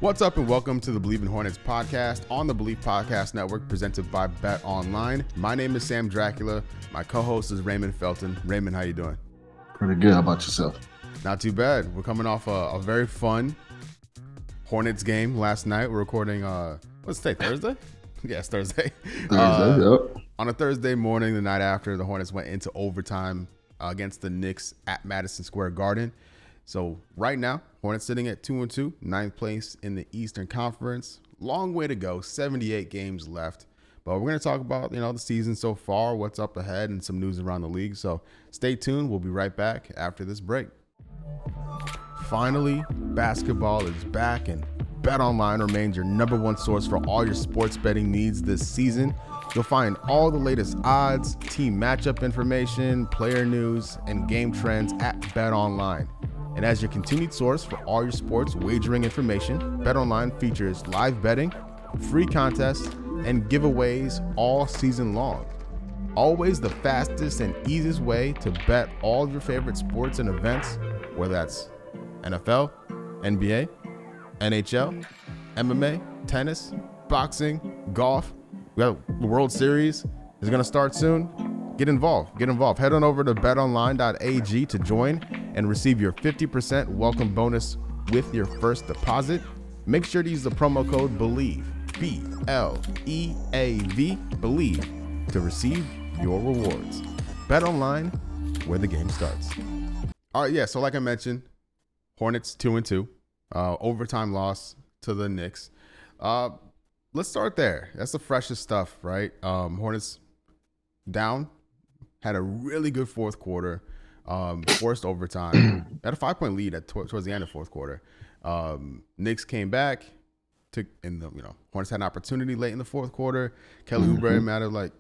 What's up and welcome to the Believe in Hornets podcast on the Believe Podcast Network presented by Bet Online. My name is Sam Dracula. My co-host is Raymond Felton. Raymond, how you doing? Pretty good. How about yourself? Not too bad. We're coming off a very fun Hornets game last night. We're recording, what's today, Thursday? Yes, Thursday. Yep. On a Thursday morning, the night after, the Hornets went into overtime against the Knicks at Madison Square Garden. So right now, Hornets sitting at 2-2, ninth place in the Eastern Conference. Long way to go, 78 games left. But we're going to talk about, the season so far, what's up ahead, and some news around the league. So stay tuned. We'll be right back after this break. Finally, basketball is back, and BetOnline remains your number one source for all your sports betting needs this season. You'll find all the latest odds, team matchup information, player news, and game trends at BetOnline. And as your continued source for all your sports wagering information, BetOnline features live betting, free contests, and giveaways all season long. Always the fastest and easiest way to bet all of your favorite sports and events, whether that's NFL, NBA, NHL, MMA, tennis, boxing, golf. We got the World Series is going to start soon. Get involved. Head on over to betonline.ag to join and receive your 50% welcome bonus with your first deposit. Make sure to use the promo code BELIEVE, B-L-E-A-V, BELIEVE, to receive your rewards. BetOnline, where the game starts. All right, so like I mentioned, Hornets 2-2, overtime loss to the Knicks. Let's start there. That's the freshest stuff, right? Hornets down, had a really good fourth quarter, forced overtime, had a 5-point lead towards the end of fourth quarter. Knicks came back, Hornets had an opportunity late in the fourth quarter. Kelly Oubre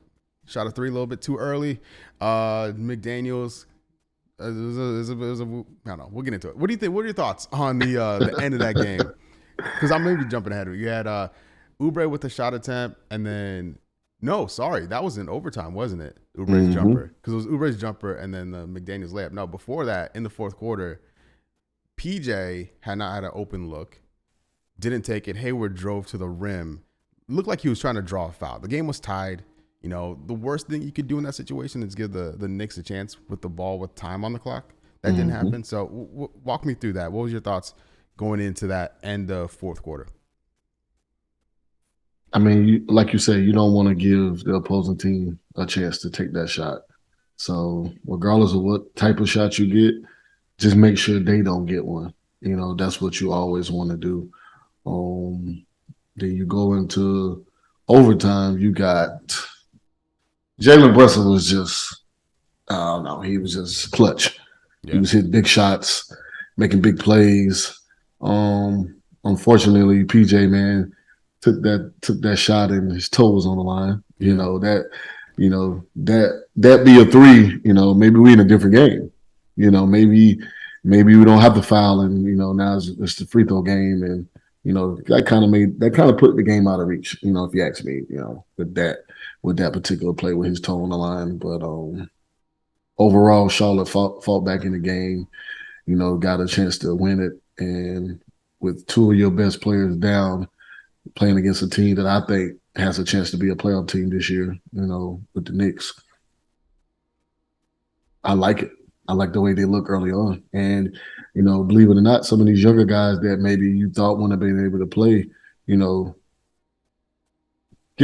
shot a three a little bit too early. McDaniels, I don't know. We'll get into it. What do you think? What are your thoughts on the end of that game? Because I'm maybe jumping ahead of you. You had Oubre with the shot attempt, and then that was in overtime, wasn't it? Oubre's jumper, because it was Oubre's jumper and then the McDaniels layup. No, before that, in the fourth quarter, PJ had not had an open look, didn't take it. Hayward drove to the rim, looked like he was trying to draw a foul. The game was tied. The worst thing you could do in that situation is give the Knicks a chance with the ball with time on the clock. That didn't happen. So walk me through that. What was your thoughts going into that end of fourth quarter? I mean, like you said, you don't want to give the opposing team a chance to take that shot. So regardless of what type of shot you get, just make sure they don't get one. That's what you always want to do. Then you go into overtime, you got Jalen Brunson was just, I don't know, he was just clutch. Yeah. He was hitting big shots, making big plays. Unfortunately, PJ, man, took that shot and his toe was on the line. That be a three. Maybe we in a different game. Maybe we don't have to foul, and now it's the free throw game, and that kind of put the game out of reach. If you ask me, with that particular play with his toe on the line. But overall, Charlotte fought back in the game. Got a chance to win it, and with two of your best players down, playing against a team that I think has a chance to be a playoff team this year, with the Knicks. I like it. I like the way they look early on. And, believe it or not, some of these younger guys that maybe you thought wouldn't have been able to play, getting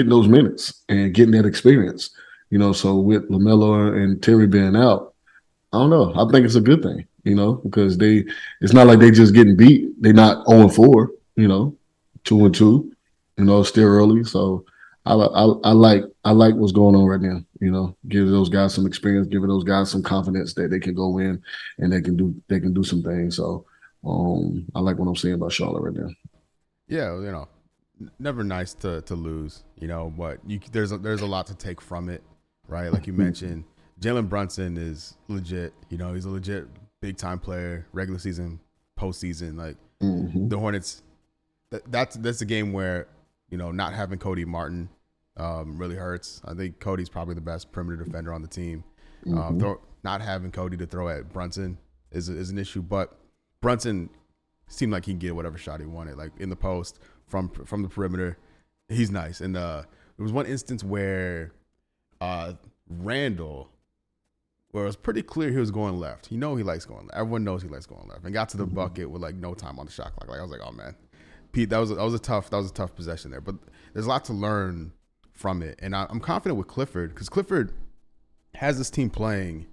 those minutes and getting that experience. So with LaMelo and Terry being out, I don't know. I think it's a good thing, because it's not like they just getting beat. They're not 0-4, 2-2, still early. So I like what's going on right now. Give those guys some experience, give those guys some confidence that they can go in and they can do some things. So I like what I'm seeing about Charlotte right now. Yeah, never nice to lose, but there's a lot to take from it, right? Like you mentioned, Jalen Brunson is legit. He's a legit big time player, regular season, postseason. Like the Hornets, that's a game where not having Cody Martin really hurts. I think Cody's probably the best perimeter defender on the team. Not having Cody to throw at Brunson is an issue, but Brunson seemed like he can get whatever shot he wanted, like in the post, from the perimeter. He's nice. And there was one instance where Randall, where it was pretty clear he was going left. He likes going left. Everyone knows he likes going left. And got to the bucket with like no time on the shot clock. Like I was like, oh man, Pete, that was a tough possession there. But there's a lot to learn from it. And I'm confident with Clifford, because Clifford has this team playing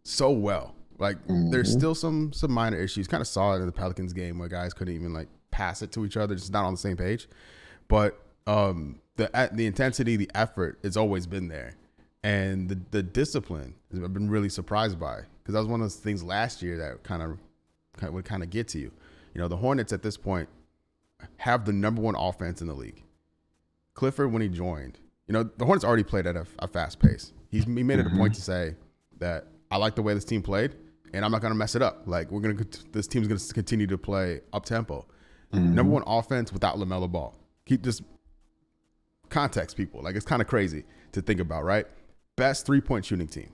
so well. Like there's still some minor issues. Kind of saw it in the Pelicans game where guys couldn't even like pass it to each other, just not on the same page. But the intensity, the effort has always been there, and the discipline I've been really surprised by, because that was one of those things last year that would kind of get to you. The Hornets at this point have the number one offense in the league. Clifford, when he joined, the Hornets already played at a fast pace. He made it a point to say that I like the way this team played, and I'm not going to mess it up. Like this team's going to continue to play up tempo. Number one offense without LaMelo Ball. Keep this context, people. Like it's kind of crazy to think about, right? Best 3-point shooting team,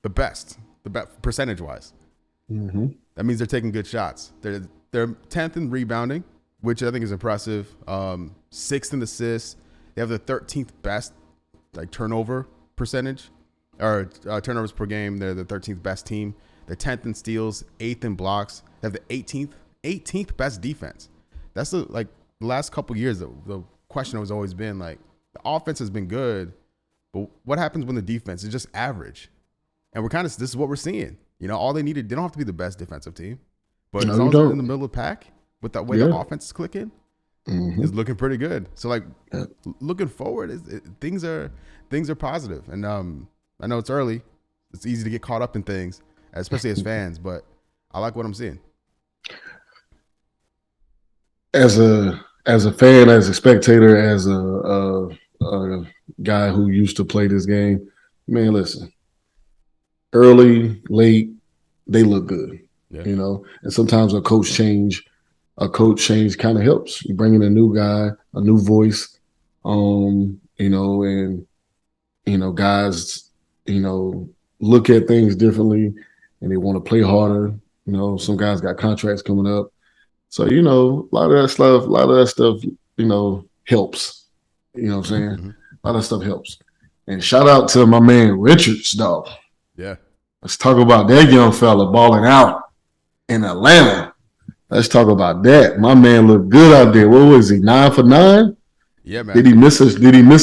the best percentage wise. That means they're taking good shots. They're 10th in rebounding, which I think is impressive. 6th in assists. They have the 13th best like turnover percentage, or turnovers per game. They're the 13th best team. They're 10th in steals, 8th in blocks. They have the 18th best defense. That's the last couple years. The question has always been like, the offense has been good, but what happens when the defense is just average? And this is what we're seeing. All they needed, they don't have to be the best defensive team, but as long as they're in the middle of the pack with that way the offense is clicking, is looking pretty good. So looking forward, things are positive. And I know it's early. It's easy to get caught up in things, especially as fans, but I like what I'm seeing. As a fan, as a spectator, as a guy who used to play this game, man, listen, early, late, they look good, and sometimes a coach change kind of helps. You bring in a new guy, a new voice, and guys, look at things differently, and they want to play harder. Some guys got contracts coming up. So, a lot of that stuff, helps. You know what I'm saying? A lot of stuff helps. And shout out to my man Richards, dog. Yeah. Let's talk about that young fella balling out in Atlanta. Let's talk about that. My man looked good out there. What was he, 9 for 9? Yeah, man. Did he miss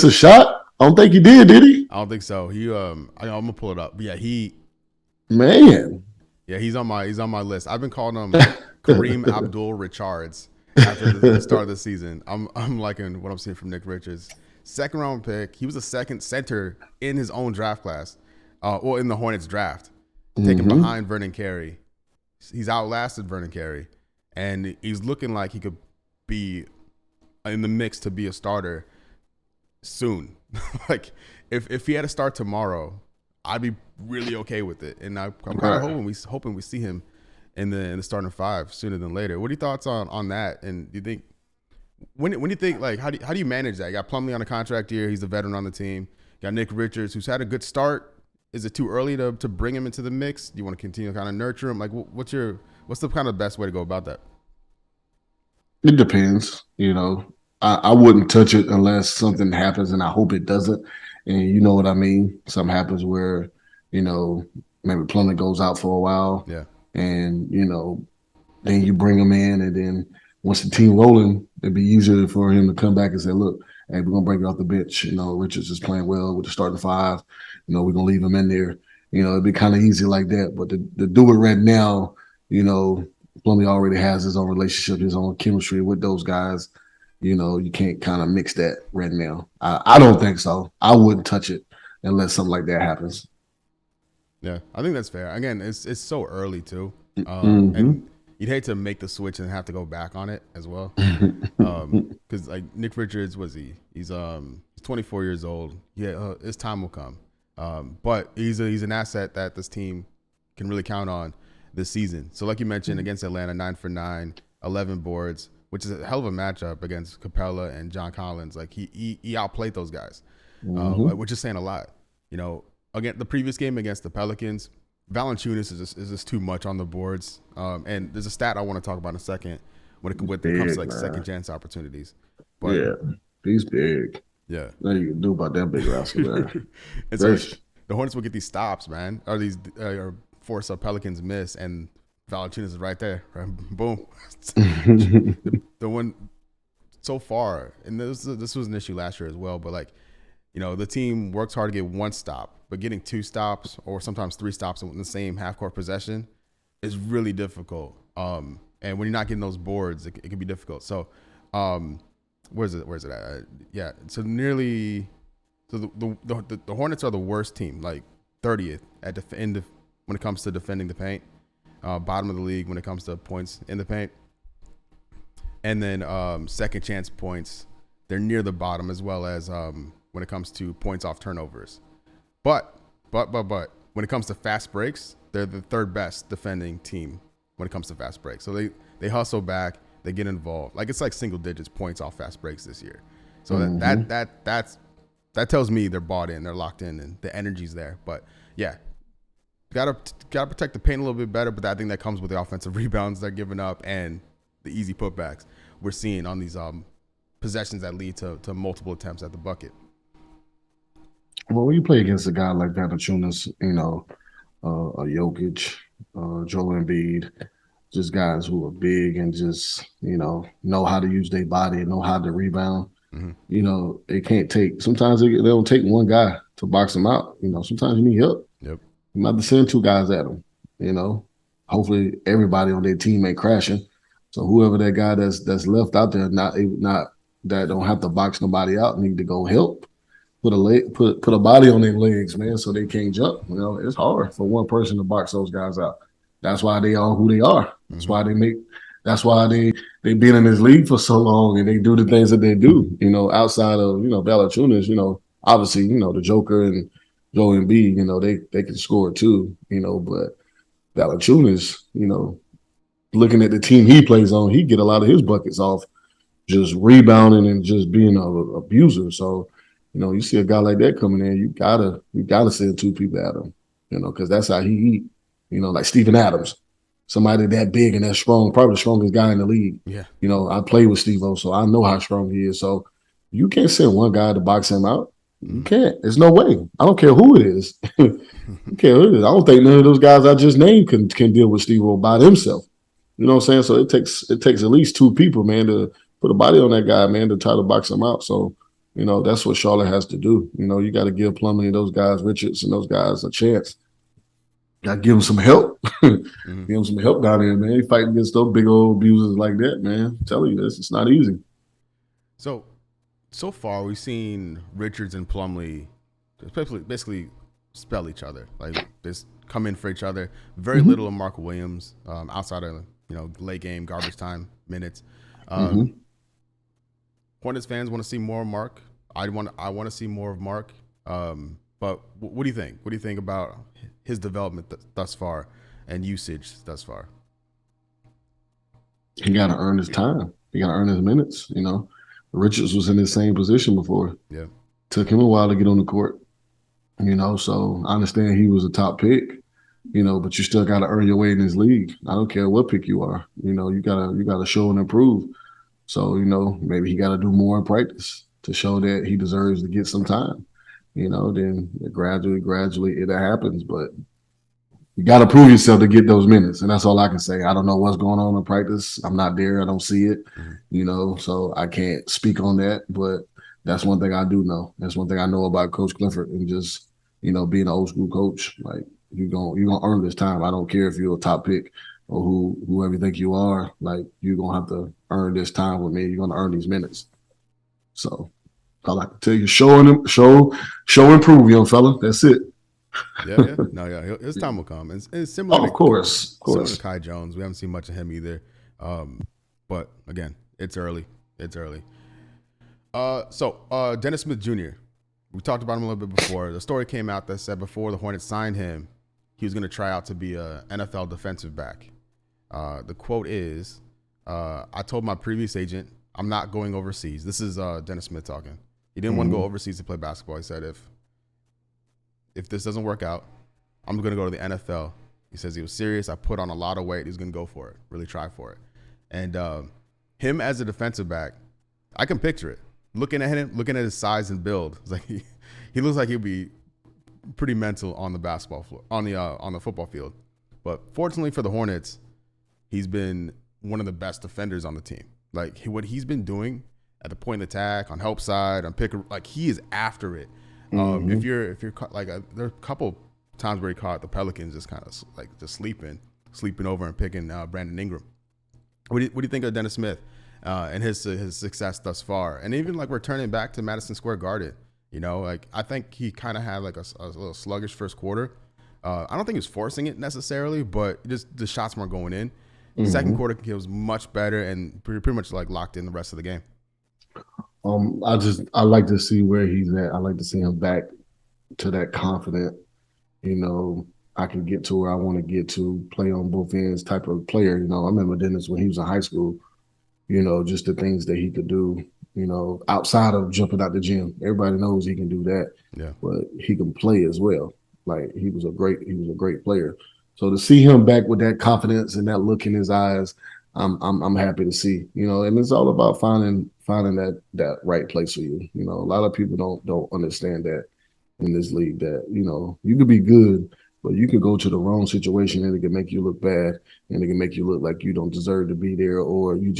a shot? I don't think he did he? I don't think so. I'm gonna pull it up. But yeah, man. Yeah, he's on my list. I've been calling him Kareem Abdul-Richards after the start of the season. I'm liking what I'm seeing from Nick Richards. 2nd round pick. He was the 2nd center in his own draft class. In the Hornets draft, taken behind Vernon Carey. He's outlasted Vernon Carey, and he's looking like he could be in the mix to be a starter soon. Like if he had to start tomorrow, I'd be really okay with it. And I'm kind of hoping we see him in the starting 5 sooner than later. What are your thoughts on that? And do you think when you think like how do you manage that? You got Plumlee on a contract year. He's a veteran on the team. You got Nick Richards, who's had a good start. Is it too early to bring him into the mix? Do you want to continue to kind of nurture him? Like, what's the kind of best way to go about that? It depends. I wouldn't touch it unless something happens, and I hope it doesn't. And you know what I mean? Something happens where, maybe Plumlee goes out for a while. Yeah. And, then you bring him in, and then once the team rolling, it'd be easier for him to come back and say, look, hey, we're going to bring you off the bench. Richards is playing well with the starting 5. We're going to leave him in there. It'd be kind of easy like that. But to do it right now, Plumlee already has his own relationship, his own chemistry with those guys. You can't kind of mix that right now. I don't think so. I wouldn't touch it unless something like that happens. Yeah, I think that's fair. Again, it's so early too. And you'd hate to make the switch and have to go back on it as well. Because like Nick Richards, he's 24 years old. Yeah, his time will come. But he's an asset that this team can really count on this season. So like you mentioned, against Atlanta, 9 for 9, 11 boards, which is a hell of a matchup against Capella and John Collins. Like he outplayed those guys, which is saying a lot. Again, the previous game against the Pelicans, Valanciunas is just too much on the boards. And there's a stat I want to talk about in a second when it comes to like second chance opportunities. But yeah, he's big. Yeah, nothing you can do about that big rascal there. And so the Hornets will get these stops, man, or these or force Pelicans miss, and Valanciunas is right there, right? Boom. the one so far, and this was an issue last year as well, but like, you know, the team works hard to get one stop, but getting two stops or sometimes three stops in the same half court possession is really difficult. And when you're not getting those boards, it can be difficult. So, where's it at? Yeah, so nearly. So the Hornets are the worst team, like 30th at when it comes to defending the paint, bottom of the league when it comes to points in the paint, and then second chance points, they're near the bottom as well as when it comes to points off turnovers. But when it comes to fast breaks, they're the third best defending team when it comes to fast breaks. So they hustle back, they get involved. Like it's like single digits points off fast breaks this year. So that tells me they're bought in, they're locked in, and the energy's there. But yeah, gotta protect the paint a little bit better. But I think that comes with the offensive rebounds they're giving up and the easy putbacks we're seeing on these possessions that lead to multiple attempts at the bucket. Well, when you play against a guy like Valanciunas, you know, a Jokic, Joel Embiid, just guys who are big and just, you know how to use their body, know how to rebound. Mm-hmm. You know, it can't take. Sometimes they don't take one guy to box them out. You know, sometimes you need help. Yep. You might have to send two guys at them. You know, hopefully everybody on their team ain't crashing. So whoever that guy that's left out there, not that don't have to box nobody out, need to go help. Put a body on their legs, man, so they can't jump. You know, it's hard for one person to box those guys out. That's why they are who they are. That's why That's why they've been in this league for so long and they do the things that they do. You know, outside of Valanciunas, obviously the Joker and Joel Embiid, they can score too. But Valanciunas, looking at the team he plays on, he get a lot of his buckets off just rebounding and just being an abuser. So, you see a guy like that coming in, you gotta send two people at him, because that's how he eat. Like Steven Adams, somebody that big and that strong, probably the strongest guy in the league. Yeah. I played with Steve-O, so I know how strong he is. So you can't send one guy to box him out. You can't. There's no way. I don't care who it is. You care who it is. I don't think none of those guys I just named can deal with Steve-O by themselves. You know what I'm saying? So it takes at least two people, man, to put a body on that guy, man, to try to box him out. So, that's what Charlotte has to do. You got to give Plumlee and those guys, Richards and those guys, a chance. Got to give them some help. Give them some help down there, man. Fighting against those big old abusers like that, man. I'm telling you this, it's not easy. So far, we've seen Richards and Plumlee basically spell each other. Like, just come in for each other. Very little of Mark Williams outside of, late game, garbage time minutes. Hornets fans want to see more of Mark. I want to see more of Mark. But what do you think? What do you think about his development thus far and usage thus far? He got to earn his time. He got to earn his minutes. Richards was in the same position before. Yeah, took him a while to get on the court. So I understand he was a top pick. But you still got to earn your way in this league. I don't care what pick you are. You gotta show and improve. So maybe he got to do more in practice to show that he deserves to get some time. Then gradually it happens. But you got to prove yourself to get those minutes. And that's all I can say. I don't know what's going on in practice. I'm not there. I don't see it, so I can't speak on that. But that's one thing I do know. That's one thing I know about Coach Clifford and just, being an old school coach. Like, you're gonna earn this time. I don't care if you're a top pick or whoever you think you are. Like, you're going to have to earn this time with me. You're going to earn these minutes. So I like to tell you, show and prove, young fella. That's it. Yeah. No, yeah. His time will come. It's similar. Of course. Similar to Kai Jones. We haven't seen much of him either. But again, it's early. So Dennis Smith Jr. We talked about him a little bit before. The story came out that said before the Hornets signed him, he was going to try out to be a NFL defensive back. The quote is, "I told my previous agent I'm not going overseas." This is Dennis Smith talking. He didn't want to go overseas to play basketball. He said if this doesn't work out, I'm going to go to the NFL. He says he was serious. I put on a lot of weight. He's going to go for it, really try for it. And him as a defensive back, I can picture it. Looking at him, looking at his size and build, it's like he looks like he'll be pretty mental on the basketball floor, on the football field. But fortunately for the Hornets, he's been one of the best defenders on the team. Like what he's been doing at the point of attack, on help side, on pick, like he is after it. If you're like there are a couple times where he caught the Pelicans just kind of like just sleeping over and picking Brandon Ingram. What do you think of Dennis Smith and his success thus far, and even like returning back to Madison Square Garden? You know, like I think he kind of had like a little sluggish first quarter. I don't think he was forcing it necessarily, but just the shots weren't going in. Second quarter, he was much better and pretty much like locked in the rest of the game. I like to see where he's at. I like to see him back to that confident, you know, I can get to where I want to get to, play on both ends type of player. You know, I remember Dennis when he was in high school, you know, just the things that he could do, you know, outside of jumping out the gym. Everybody knows he can do that. Yeah. But he can play as well. Like he was a great player. So to see him back with that confidence and that look in his eyes, I'm happy to see. You know, and it's all about finding that right place for you. You know, a lot of people don't understand that in this league, that, you know, you could be good, but you could go to the wrong situation and it can make you look bad, and it can make you look like you don't deserve to be there, or you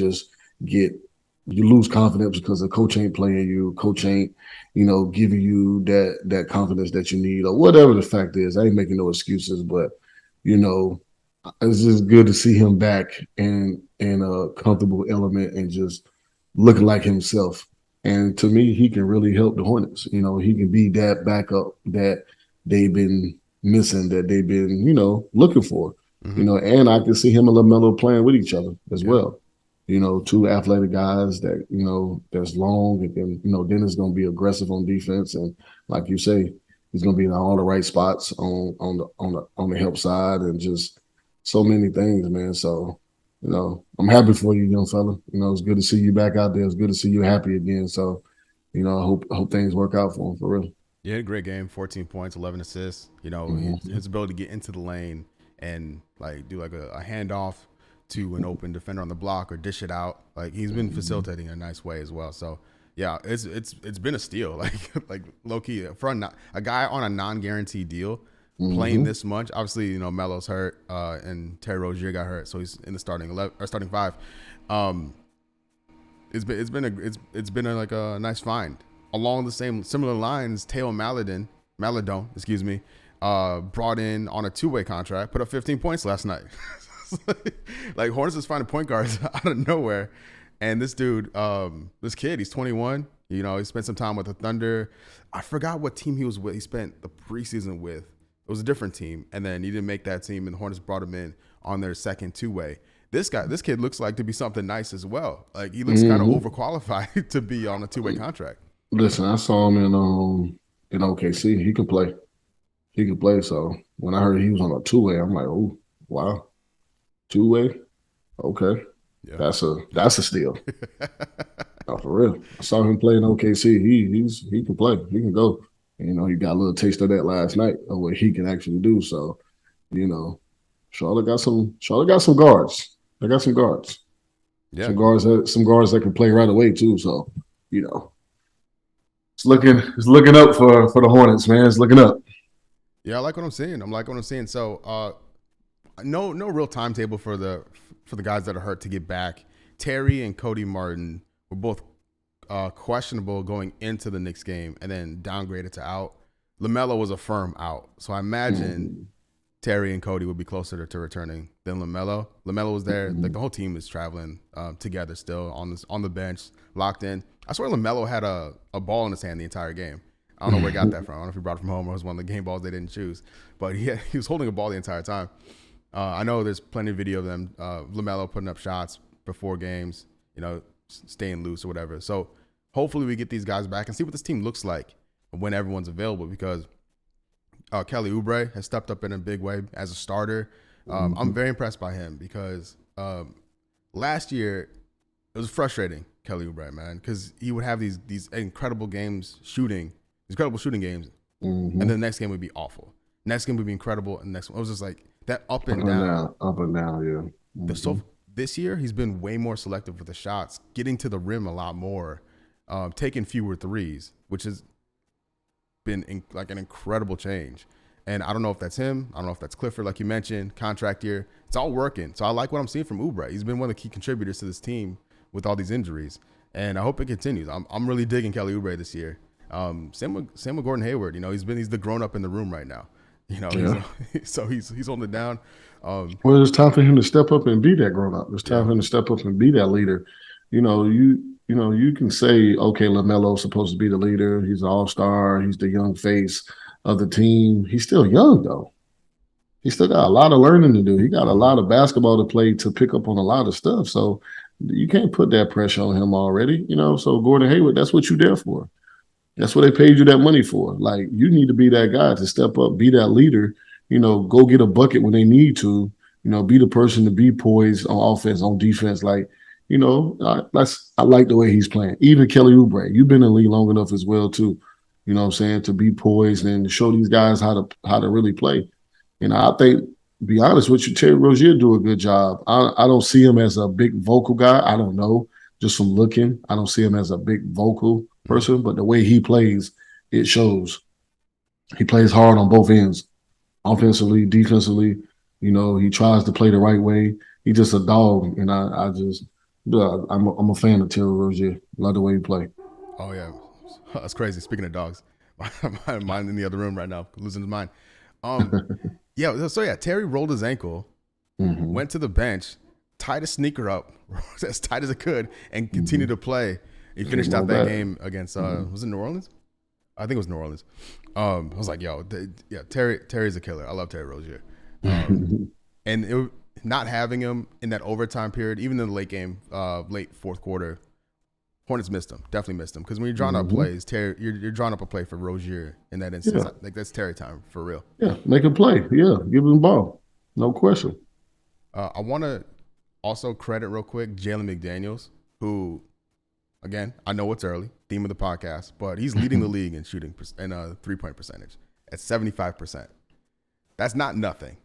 lose confidence because the coach ain't playing you, coach ain't, you know, giving you that confidence that you need, or whatever the fact is. I ain't making no excuses, but, you know, it's just good to see him back in a comfortable element and just looking like himself. And to me, he can really help the Hornets. You know, he can be that backup that they've been missing, that they've been, you know, looking for. You know, and I can see him and LaMelo playing with each other as well. You know, two athletic guys that, you know, that's long, and then, you know, Dennis is going to be aggressive on defense, and like you say, he's going to be in all the right spots on the help side, and just so many things, man. So, you know, I'm happy for you, young fella. You know, it's good to see you back out there. It's good to see you happy again. So, you know, I hope things work out for him, for real. Yeah, great game. 14 points, 11 assists. You know, his ability to get into the lane and like do like a handoff to an open defender on the block or dish it out. Like he's been facilitating in a nice way as well. So yeah, it's been a steal. Like low key for a guy on a non-guaranteed deal playing this much. Obviously, you know, Melo's hurt and Terry Rozier got hurt, so he's in the starting five. It's been a nice find. Along the similar lines, Teo Maledon, brought in on a two-way contract, put up 15 points last night. Like Hornets is finding point guards out of nowhere, and this dude, this kid, he's 21. You know, he spent some time with the Thunder. I forgot what team he was with. He spent the preseason with. It was a different team, and then he didn't make that team, and the Hornets brought him in on their second two-way. This kid looks like to be something nice as well. Like he looks kind of overqualified to be on a two-way contract. Listen, I saw him in OKC. He could play. So when I heard he was on a two-way, I'm like, oh wow, two-way, okay, yeah. That's a steal. No, for real. I saw him play in OKC. He can play. He can go. You know, he got a little taste of that last night of what he can actually do. So, you know, Charlotte got some guards. They got some guards. Yeah. Some guards that can play right away too. So, you know, it's looking up for the Hornets, man. It's looking up. Yeah, I like what I'm seeing. So, no real timetable for the guys that are hurt to get back. Terry and Cody Martin were both questionable going into the Knicks game, and then downgraded to out. LaMelo was a firm out, so I imagine Terry and Cody would be closer to returning than LaMelo. LaMelo was there; like the whole team is traveling together still on the bench, locked in. I swear LaMelo had a ball in his hand the entire game. I don't know where he got that from. I don't know if he brought it from home or it was one of the game balls they didn't choose, but he was holding a ball the entire time. I know there's plenty of video of them, LaMelo putting up shots before games, you know, staying loose or whatever. So hopefully we get these guys back and see what this team looks like when everyone's available, because Kelly Oubre has stepped up in a big way as a starter. I'm very impressed by him because last year it was frustrating, Kelly Oubre, man, because he would have these incredible shooting games, and then the next game would be awful. Next game would be incredible, and next one it was just like that up and down, yeah. So this year he's been way more selective with the shots, getting to the rim a lot more, taking fewer threes, which has been like an incredible change. And I don't know if that's him. I don't know if that's Clifford, like you mentioned, contract year. It's all working. So I like what I'm seeing from Oubre. He's been one of the key contributors to this team with all these injuries, and I hope it continues. I'm really digging Kelly Oubre this year. Same with Gordon Hayward. You know, he's the grown up in the room right now. You know, so he's holding it down. Well, it's time for him to step up and be that grown up. It's time for him to step up and be that leader. You know, you can say, okay, LaMelo's supposed to be the leader. He's an all-star. He's the young face of the team. He's still young, though. He still got a lot of learning to do. He got a lot of basketball to play to pick up on a lot of stuff. So you can't put that pressure on him already. You know, so Gordon Hayward, that's what you're there for. That's what they paid you that money for. Like, you need to be that guy to step up, be that leader, you know, go get a bucket when they need to, you know, be the person to be poised on offense, on defense. Like, you know, I like the way he's playing. Even Kelly Oubre, you've been in the league long enough as well, too, you know what I'm saying, to be poised and show these guys how to really play. And I think, to be honest with you, Terry Rozier do a good job. I don't see him as a big vocal guy. I don't know. Just from looking, I don't see him as a big vocal person, but the way he plays, it shows. He plays hard on both ends, offensively, defensively. You know, he tries to play the right way. He's just a dog, and I'm a fan of Terry Rozier. Love the way he play. Oh yeah, that's crazy. Speaking of dogs, mine in the other room right now, losing his mind. Terry rolled his ankle, went to the bench, tied a sneaker up as tight as it could, and continued to play. He finished out that game against was it New Orleans? I think it was New Orleans. I was like, Terry's a killer. I love Terry Rozier. And not having him in that overtime period, even in the late game, late fourth quarter, Hornets missed him. Definitely missed him, because when you're drawing up plays, Terry, you're drawing up a play for Rozier in that instance. Like, that's Terry time for real. Yeah, make a play. Yeah, give him the ball. No question. I want to also credit real quick Jalen McDaniels, who, again, I know it's early, theme of the podcast, but he's leading the league in shooting and three-point percentage at 75%. That's not nothing.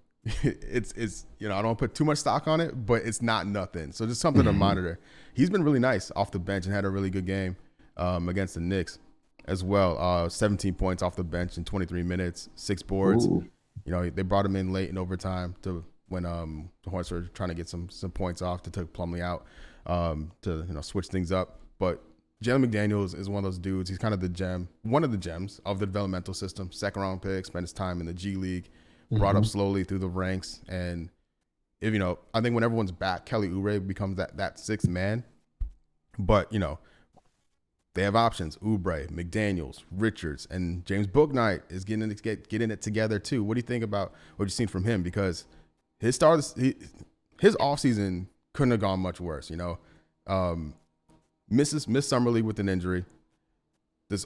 It's I don't want to put too much stock on it, but it's not nothing. So just something to monitor. He's been really nice off the bench and had a really good game against the Knicks as well. 17 points off the bench in 23 minutes, 6 boards. Ooh. You know, they brought him in late in overtime when the Hornets were trying to get some points off to take Plumlee out to switch things up. But Jalen McDaniels is one of those dudes. He's kind of one of the gems of the developmental system. Second round pick, spent his time in the G League, brought up slowly through the ranks. And I think when everyone's back, Kelly Oubre becomes that sixth man. But they have options: Oubre, McDaniels, Richards, and James Bouknight is getting it together too. What do you think about what you've seen from him? Because his offseason couldn't have gone much worse. Miss Summer League with an injury. This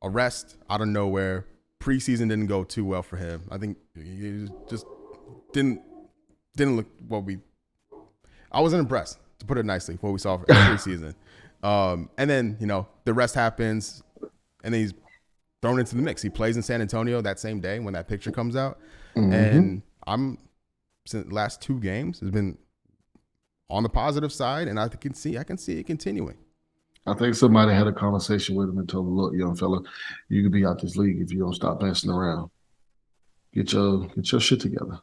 arrest out of nowhere. Preseason didn't go too well for him. I think he just didn't look what I wasn't impressed, to put it nicely, what we saw for preseason. And then, the rest happens, and then he's thrown into the mix. He plays in San Antonio that same day when that picture comes out. And since the last 2 games has been on the positive side, and I can see it continuing. I think somebody had a conversation with him and told him, look, young fella, you could be out this league if you don't stop messing around. Get your shit together.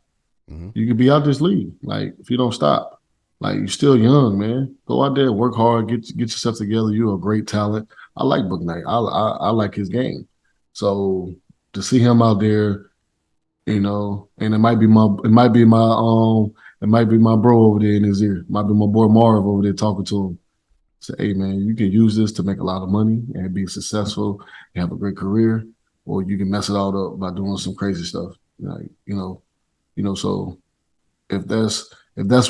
You could be out this league, like, if you don't stop. Like, you're still young, man. Go out there, work hard, get yourself together. You're a great talent. I like Bouknight. I like his game. So to see him out there, and it might be my bro over there in his ear. It might be my boy Marv over there talking to him. Say, hey man, you can use this to make a lot of money and be successful and have a great career, or you can mess it all up by doing some crazy stuff. Like, so if that's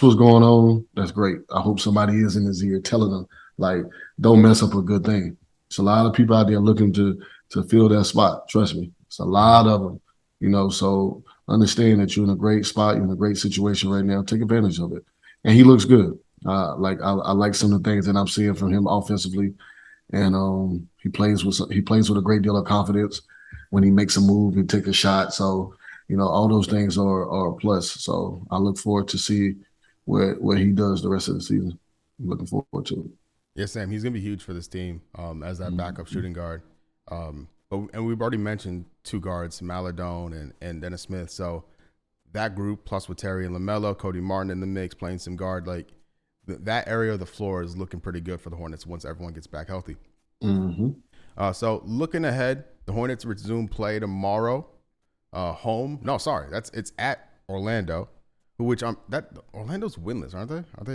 what's going on, that's great. I hope somebody is in his ear telling him, like, don't mess up a good thing. It's a lot of people out there looking to fill that spot. Trust me. It's a lot of them, so understand that you're in a great spot, you're in a great situation right now. Take advantage of it. And he looks good. I like some of the things that I'm seeing from him offensively, and he plays with a great deal of confidence when he makes a move and take a shot. So all those things are a plus. So I look forward to see what he does the rest of the season. I'm looking forward to it. Yeah, Sam, he's gonna be huge for this team as that backup shooting guard. And we've already mentioned two guards, Maladone and Dennis Smith. So that group, plus with Terry and LaMelo, Cody Martin in the mix, playing some guard, like that area of the floor is looking pretty good for the Hornets once everyone gets back healthy. So looking ahead, the Hornets resume play tomorrow. Home. No, sorry, it's at Orlando. Orlando's winless, aren't they? Are they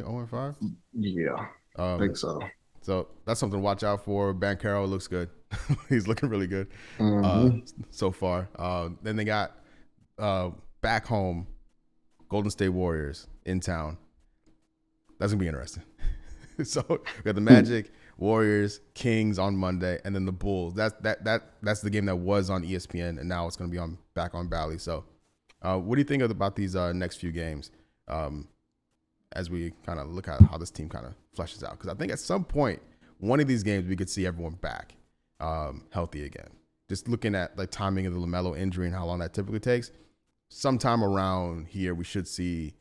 0-5? Yeah, I think so. So that's something to watch out for. Banchero looks good. He's looking really good so far. Then they got back home, Golden State Warriors in town. That's gonna be interesting. So we got the Magic, Warriors, Kings on Monday, and then the Bulls. That's the game that was on ESPN, and now it's gonna be back on Bally. So, what do you think about these next few games? As we kind of look at how this team kind of fleshes out, because I think at some point, one of these games we could see everyone back healthy again. Just looking at like timing of the LaMelo injury and how long that typically takes, sometime around here we should see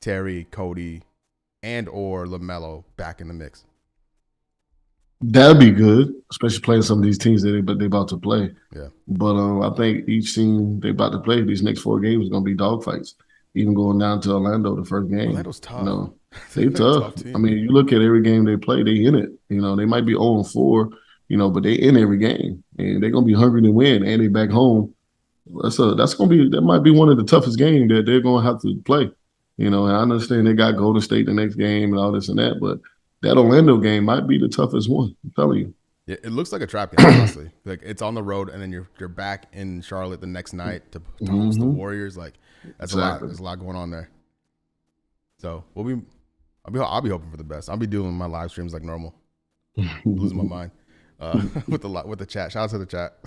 Terry, Cody, and or LaMelo back in the mix. That'd be good, especially playing some of these teams that they about to play. Yeah. But I think each team they about to play these next 4 games is going to be dogfights. Even going down to Orlando the first game. Orlando's tough. They tough. I mean, you look at every game they play, they in it. They might be 0-4, but they in every game. And they're going to be hungry to win, and they back home. That might be one of the toughest games that they're going to have to play. And I understand they got Golden State the next game and all this and that, but that Orlando game might be the toughest one. I'm telling you. Yeah, it looks like a trap game, honestly. Like it's on the road, and then you're back in Charlotte the next night to host the Warriors. Like that's a lot. There's a lot going on there. So I'll be hoping for the best. I'll be doing my live streams like normal. Losing my mind with the chat. Shout out to the chat.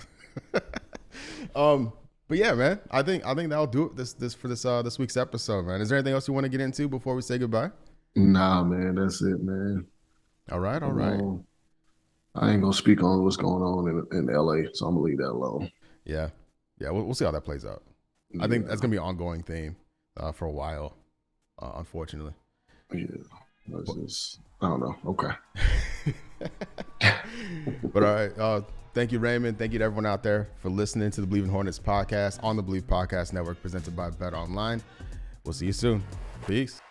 But yeah, man, I think that'll do it this week's episode, man. Is there anything else you want to get into before we say goodbye? Nah, man, that's it, man. All right. I ain't gonna speak on what's going on in LA, so I'm gonna leave that alone. Yeah, we'll see how that plays out. Yeah. I think that's gonna be an ongoing theme for a while, unfortunately. Yeah, I don't know. Okay. But all right, thank you, Raymond. Thank you to everyone out there for listening to the Believe in Hornets podcast on the Believe Podcast Network, presented by Bet Online. We'll see you soon. Peace.